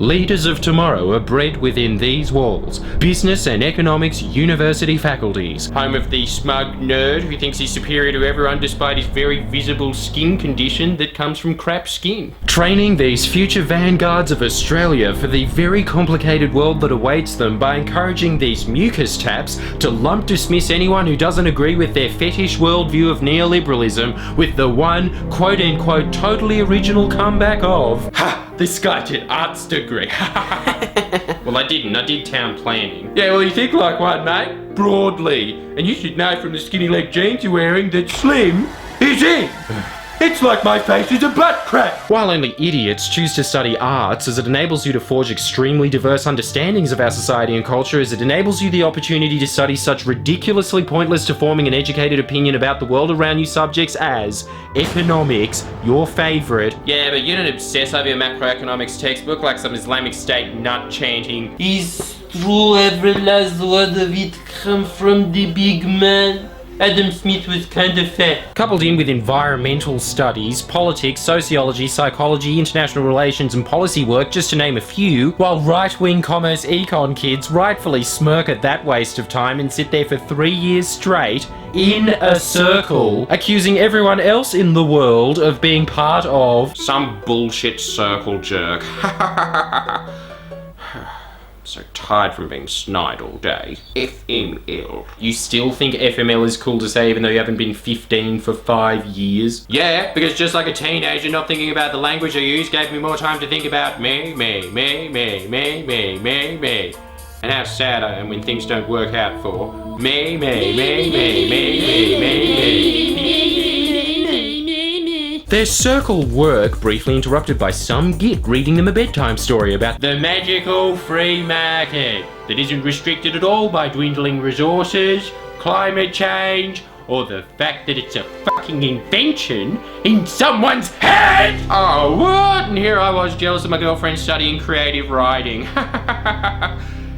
Leaders of tomorrow are bred within these walls. Business and Economics University faculties. Home of the smug nerd who thinks he's superior to everyone despite his very visible skin condition that comes from crap skin. Training these future vanguards of Australia for the very complicated world that awaits them by encouraging these mucus taps to lump dismiss anyone who doesn't agree with their fetish worldview of neoliberalism with the one quote-unquote totally original comeback of this guy did arts degree. Well, I didn't. I did town planning. Yeah, well, you think like one, mate? Broadly. And you should know from the skinny leg jeans you're wearing that slim is in. It's like my face is a butt crack. While only idiots choose to study arts, as it enables you to forge extremely diverse understandings of our society and culture, as it enables you the opportunity to study such ridiculously pointless to forming an educated opinion about the world around you subjects as economics, your favourite. Yeah, but you don't obsess over your macroeconomics textbook like some Islamic State nut chanting, "Is true every last word of it come from the big man." Adam Smith was kind of fat. Coupled in with environmental studies, politics, sociology, psychology, international relations and policy work, just to name a few, while right-wing commerce econ kids rightfully smirk at that waste of time and sit there for 3 years straight in a circle, accusing everyone else in the world of being part of some bullshit circle jerk. So tired from being snide all day. FML. You still think FML is cool to say even though you haven't been 15 for 5 years? Yeah, because just like a teenager, not thinking about the language I use gave me more time to think about me. And how sad I am when things don't work out for me. Their circle work briefly interrupted by some git reading them a bedtime story about the magical free market that isn't restricted at all by dwindling resources, climate change, or the fact that it's a fucking invention in someone's head! Oh, what? And here I was jealous of my girlfriend studying creative writing.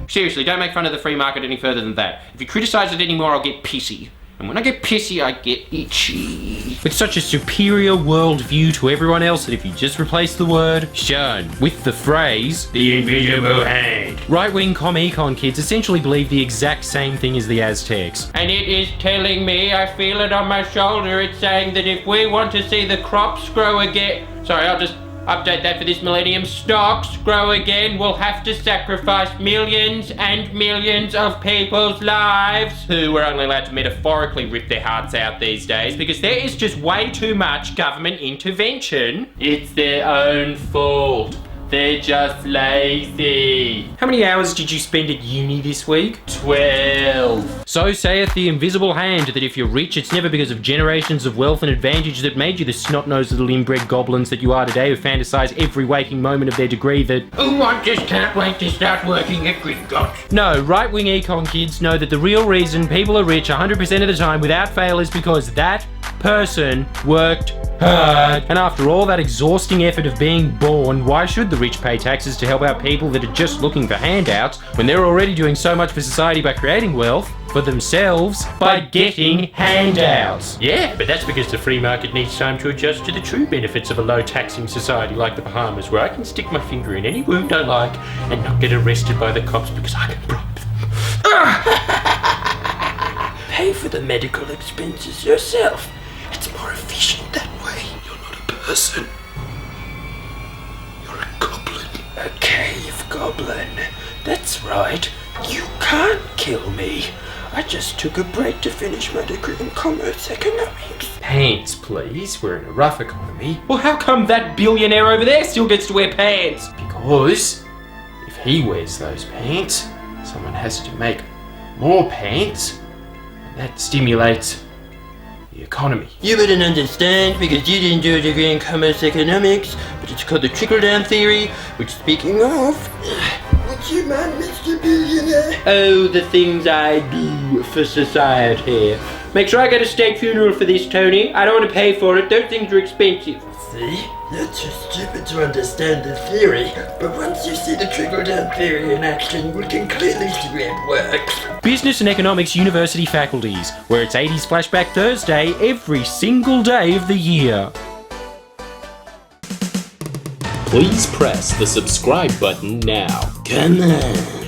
Seriously, don't make fun of the free market any further than that. If you criticize it anymore, I'll get pissy. And when I get pissy, I get itchy. With such a superior worldview to everyone else that if you just replace the word "shun" with the phrase "the invisible hand," right-wing econ kids essentially believe the exact same thing as the Aztecs. And it is telling me, I feel it on my shoulder, it's saying that if we want to see the crops grow again... Sorry, I'll just update that for this millennium. Stocks grow again, we'll have to sacrifice millions and millions of people's lives who are only allowed to metaphorically rip their hearts out these days because there is just way too much government intervention. It's their own fault. They're just lazy. How many hours did you spend at uni this week? 12. So saith the invisible hand that if you're rich, it's never because of generations of wealth and advantage that made you the snot-nosed little inbred goblins that you are today who fantasize every waking moment of their degree that, "Oh, I just can't wait to start working at Gringotts." No, right-wing econ kids know that the real reason people are rich 100% of the time without fail is because that person worked hard. And after all that exhausting effort of being born, why should the rich pay taxes to help out people that are just looking for handouts when they're already doing so much for society by creating wealth for themselves by getting handouts? Yeah, but that's because the free market needs time to adjust to the true benefits of a low-taxing society like the Bahamas, where I can stick my finger in any wound I like and not get arrested by the cops because I can bribe them. Pay for the medical expenses yourself. It's more efficient that way. You're not a person. You're a goblin. A cave goblin. That's right. You can't kill me. I just took a break to finish my degree in commerce economics. Pants, please. We're in a rough economy. Well, how come that billionaire over there still gets to wear pants? Because if he wears those pants, someone has to make more pants. And that stimulates the economy. You wouldn't understand because you didn't do a degree in commerce economics, but it's called the trickle-down theory, which, speaking of, would you mind, Mr. Billionaire? Oh, the things I do for society. Make sure I get a state funeral for this, Tony. I don't want to pay for it. Those things are expensive. See? You're too stupid to understand the theory, but once you see the trickle-down theory in action, we can clearly see it works. Business and Economics University faculties, where it's 80s Flashback Thursday every single day of the year. please press the subscribe button now. Come on.